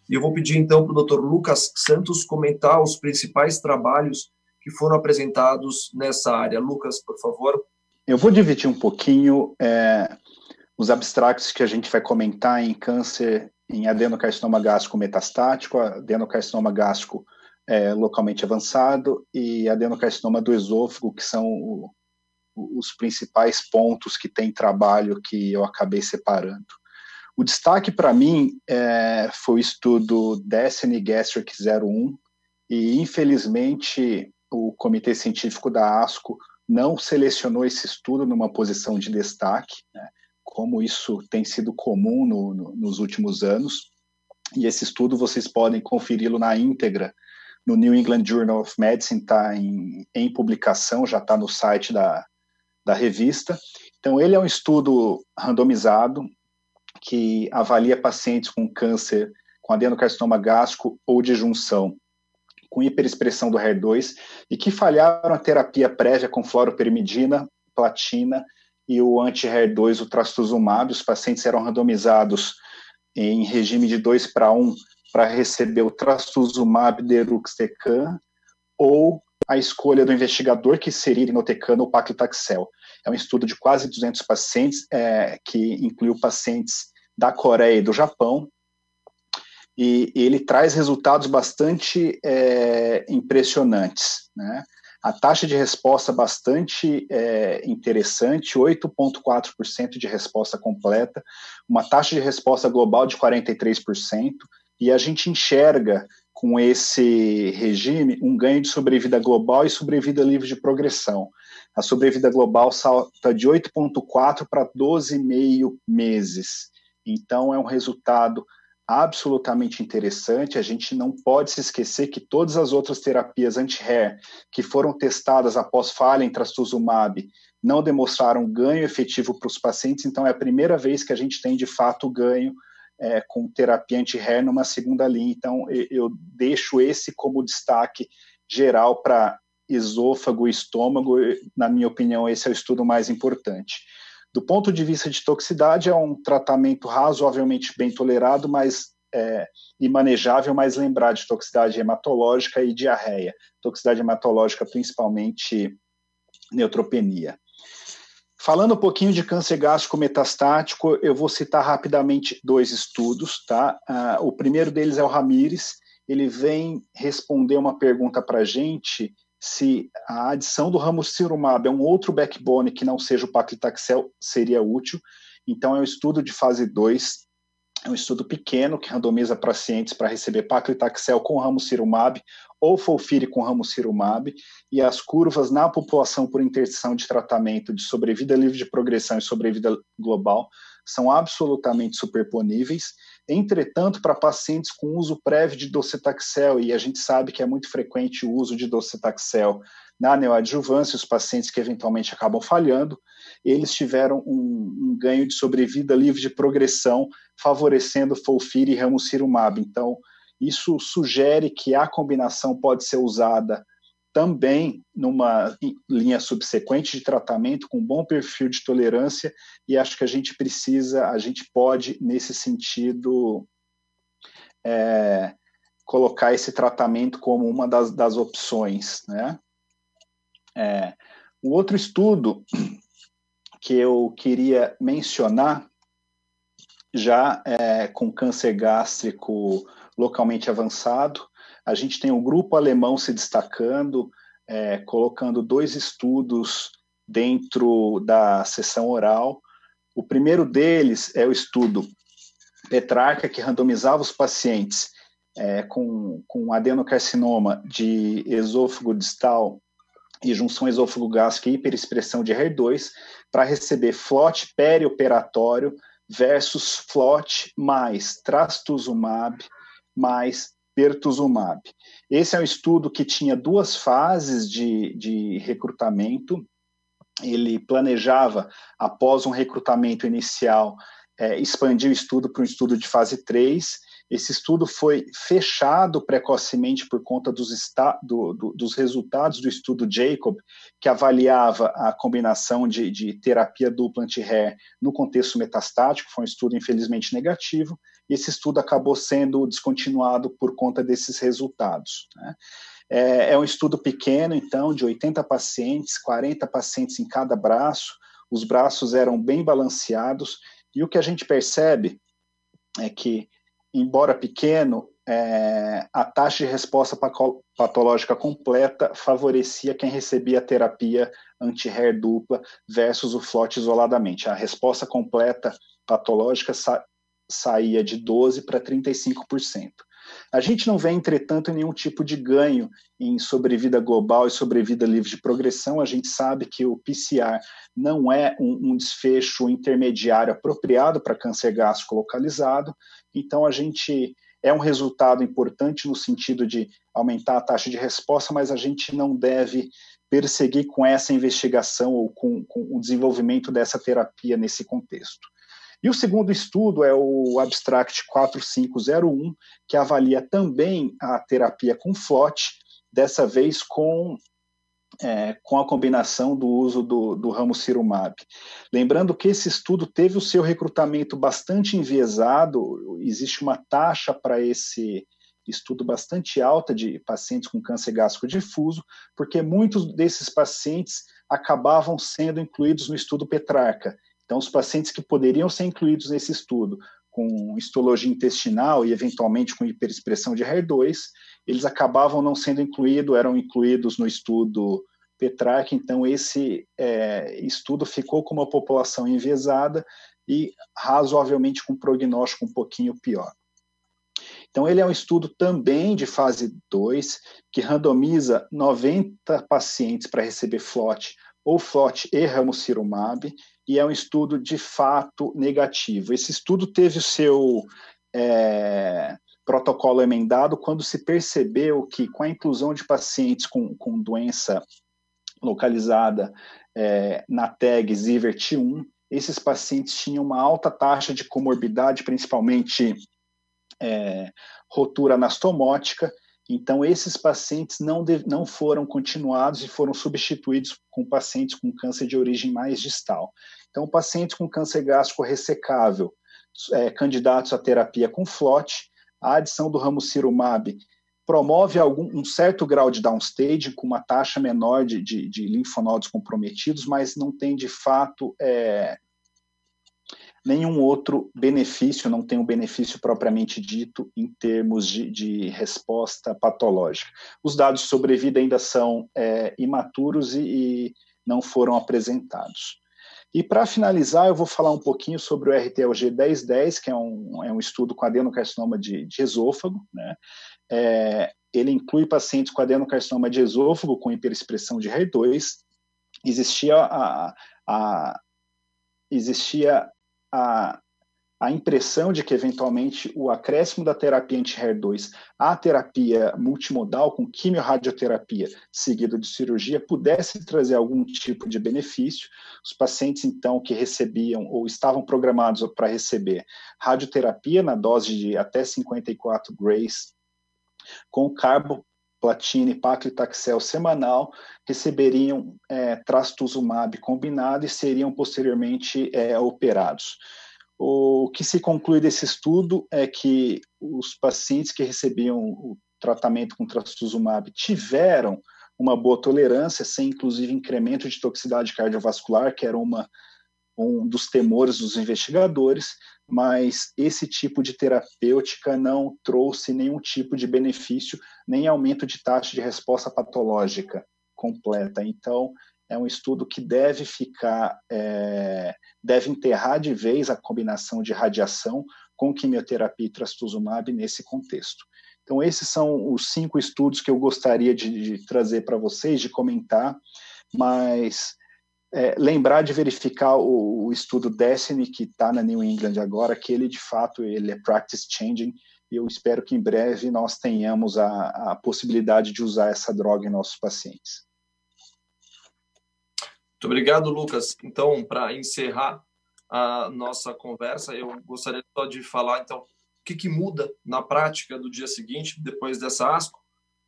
E eu vou pedir, então, para o Dr. Lucas Santos comentar os principais trabalhos que foram apresentados nessa área. Lucas, por favor. Eu vou dividir um pouquinho os abstractos que a gente vai comentar em câncer, em adenocarcinoma gástrico metastático, adenocarcinoma gástrico localmente avançado e adenocarcinoma do esôfago, que são os principais pontos que tem trabalho que eu acabei separando. O destaque para mim foi o estudo Destiny Gastric 01 e, infelizmente, o Comitê Científico da ASCO não selecionou esse estudo numa posição de destaque, né, como isso tem sido comum nos últimos anos. E esse estudo vocês podem conferi-lo na íntegra no New England Journal of Medicine, está em publicação, já está no site da revista. Então, ele é um estudo randomizado que avalia pacientes com câncer, com adenocarcinoma gástrico ou de junção, com hiperexpressão do HER2 e que falharam a terapia prévia com fluoroperimidina, platina e o anti-HER2, o trastuzumab. Os pacientes eram randomizados em regime de 2:1 para receber o trastuzumab deruxtecan ou a escolha do investigador, que seria irinotecan ou paclitaxel. É um estudo de quase 200 pacientes, que incluiu pacientes da Coreia e do Japão, e ele traz resultados bastante impressionantes, né? A taxa de resposta bastante interessante, 8,4% de resposta completa, uma taxa de resposta global de 43%, e a gente enxerga com esse regime um ganho de sobrevida global e sobrevida livre de progressão. A sobrevida global salta de 8,4 para 12,5 meses. Então, é um resultado absolutamente interessante. A gente não pode se esquecer que todas as outras terapias anti-HER que foram testadas após falha em trastuzumab não demonstraram ganho efetivo para os pacientes, então é a primeira vez que a gente tem, de fato, ganho com terapia anti-HER numa segunda linha. Então, eu deixo esse como destaque geral para esôfago e estômago. Na minha opinião, esse é o estudo mais importante. Do ponto de vista de toxicidade, é um tratamento razoavelmente bem tolerado, e manejável, mas lembrar de toxicidade hematológica e diarreia. Toxicidade hematológica, principalmente neutropenia. Falando um pouquinho de câncer gástrico metastático, eu vou citar rapidamente 2 estudos, tá? O primeiro deles é o Ramírez. Ele vem responder uma pergunta para a gente se a adição do ramucirumab é um outro backbone que não seja o paclitaxel seria útil. Então, é um estudo de fase 2, é um estudo pequeno que randomiza pacientes para receber paclitaxel com ramucirumab ou FOLFIRI com ramucirumab, e as curvas na população por interdição de tratamento de sobrevida livre de progressão e sobrevida global são absolutamente superponíveis. Entretanto, para pacientes com uso prévio de docetaxel, e a gente sabe que é muito frequente o uso de docetaxel na neoadjuvância, os pacientes que eventualmente acabam falhando, eles tiveram um ganho de sobrevida livre de progressão, favorecendo FOLFIRI e ramucirumab. Então, isso sugere que a combinação pode ser usada também numa linha subsequente de tratamento com bom perfil de tolerância, e acho que a gente pode, nesse sentido, colocar esse tratamento como uma das opções, né? O outro estudo que eu queria mencionar, já com câncer gástrico localmente avançado, a gente tem um grupo alemão se destacando, colocando 2 estudos dentro da sessão oral. O primeiro deles é o estudo Petrarca, que randomizava os pacientes com adenocarcinoma de esôfago distal e junção esôfago-gástrica e hiperexpressão de HER2 para receber FLOT perioperatório versus FLOT mais trastuzumab mais pertuzumab. Esse é um estudo que tinha 2 fases de recrutamento. Ele planejava, após um recrutamento inicial, expandir o estudo para um estudo de fase 3. Esse estudo foi fechado precocemente por conta dos resultados do estudo Jacob, que avaliava a combinação de terapia dupla anti-HER no contexto metastático. Foi um estudo, infelizmente, negativo. e esse estudo acabou sendo descontinuado por conta desses resultados, né? É um estudo pequeno, então, de 80 pacientes, 40 pacientes em cada braço, os braços eram bem balanceados, e o que a gente percebe é que, embora pequeno, a taxa de resposta patológica completa favorecia quem recebia a terapia anti-HER dupla versus o FLOT isoladamente. A resposta completa patológica saía de 12% para 35%. A gente não vê, entretanto, nenhum tipo de ganho em sobrevida global e sobrevida livre de progressão. A gente sabe que o PCR não é um desfecho intermediário apropriado para câncer gástrico localizado, então é um resultado importante no sentido de aumentar a taxa de resposta, mas a gente não deve perseguir com essa investigação ou com o desenvolvimento dessa terapia nesse contexto. E o segundo estudo é o Abstract 4501, que avalia também a terapia com FLOT, dessa vez com a combinação do uso do ramucirumab. Lembrando que esse estudo teve o seu recrutamento bastante enviesado, existe uma taxa para esse estudo bastante alta de pacientes com câncer gástrico difuso, porque muitos desses pacientes acabavam sendo incluídos no estudo Petrarca. Então, os pacientes que poderiam ser incluídos nesse estudo com histologia intestinal e, eventualmente, com hiperexpressão de HER2, eles acabavam não sendo incluídos, eram incluídos no estudo Petrarca. Então, esse estudo ficou com uma população enviesada e, razoavelmente, com um prognóstico um pouquinho pior. Então, ele é um estudo também de fase 2, que randomiza 90 pacientes para receber FLOT ou FLOT e ramucirumab, e é um estudo de fato negativo. Esse estudo teve o seu protocolo emendado quando se percebeu que, com a inclusão de pacientes com doença localizada na tag Zivert1, esses pacientes tinham uma alta taxa de comorbidade, principalmente rotura anastomótica. Então, esses pacientes não foram continuados e foram substituídos com pacientes com câncer de origem mais distal. Então, pacientes com câncer gástrico ressecável, candidatos à terapia com FLOT, a adição do ramucirumab promove um certo grau de downstage, com uma taxa menor de linfonodos comprometidos, mas não tem, de fato, nenhum outro benefício, não tem um benefício propriamente dito em termos de resposta patológica. Os dados de sobrevida ainda são imaturos e não foram apresentados. E, para finalizar, eu vou falar um pouquinho sobre o RTLG 1010, que é um estudo com adenocarcinoma de esôfago, né? Ele inclui pacientes com adenocarcinoma de esôfago com hiperexpressão de HER2. Existia a impressão de que, eventualmente, o acréscimo da terapia anti-HER2 à terapia multimodal com quimiorradioterapia seguida de cirurgia pudesse trazer algum tipo de benefício. Os pacientes, então, que recebiam ou estavam programados para receber radioterapia na dose de até 54 grays com carboplatina e paclitaxel semanal, receberiam trastuzumab combinado e seriam posteriormente operados. O que se conclui desse estudo é que os pacientes que recebiam o tratamento com trastuzumab tiveram uma boa tolerância, sem inclusive incremento de toxicidade cardiovascular, que era um dos temores dos investigadores, mas esse tipo de terapêutica não trouxe nenhum tipo de benefício, nem aumento de taxa de resposta patológica completa. Então, é um estudo que deve enterrar de vez a combinação de radiação com quimioterapia e trastuzumab nesse contexto. Então, esses são os 5 estudos que eu gostaria de trazer para vocês, de comentar, mas lembrar de verificar o estudo Destiny, que está na New England agora, que ele, de fato, ele é practice changing, e eu espero que em breve nós tenhamos a possibilidade de usar essa droga em nossos pacientes. Muito obrigado, Lucas. Então, para encerrar a nossa conversa, eu gostaria só de falar, então, o que muda na prática do dia seguinte, depois dessa ASCO,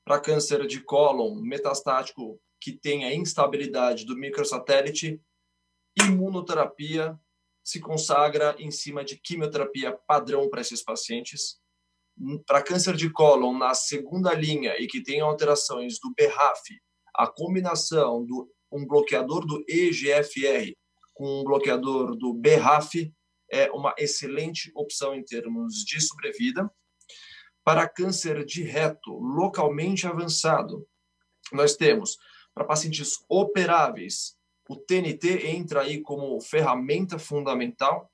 para câncer de cólon metastático que tem a instabilidade do microsatélite, imunoterapia se consagra em cima de quimioterapia padrão para esses pacientes. Para câncer de cólon, na segunda linha e que tem alterações do BRAF, a combinação de um bloqueador do EGFR com um bloqueador do BRAF é uma excelente opção em termos de sobrevida. Para câncer de reto localmente avançado, nós temos, para pacientes operáveis, o TNT entra aí como ferramenta fundamental.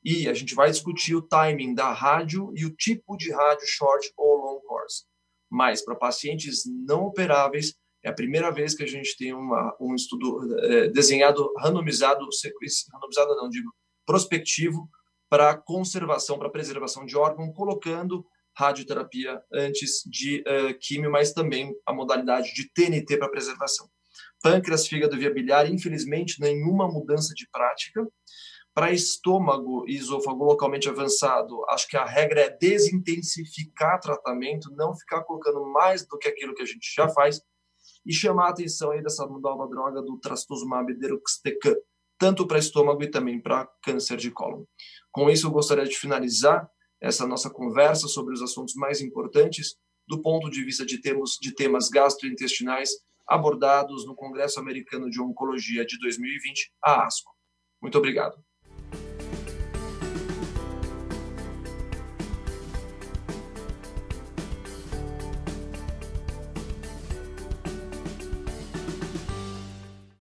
E a gente vai discutir o timing da rádio e o tipo de rádio short ou long course. Mas para pacientes não operáveis, é a primeira vez que a gente tem um estudo desenhado, prospectivo para conservação, para preservação de órgão, colocando radioterapia antes de químio, mas também a modalidade de TNT para preservação. Pâncreas, fígado, via biliar, infelizmente, nenhuma mudança de prática. Para estômago e esôfago localmente avançado, acho que a regra é desintensificar tratamento, não ficar colocando mais do que aquilo que a gente já faz e chamar a atenção aí dessa nova droga do trastuzumab deruxtecan, tanto para estômago e também para câncer de cólon. Com isso, eu gostaria de finalizar essa nossa conversa sobre os assuntos mais importantes do ponto de vista de temas gastrointestinais abordados no Congresso Americano de Oncologia de 2020, a ASCO. Muito obrigado.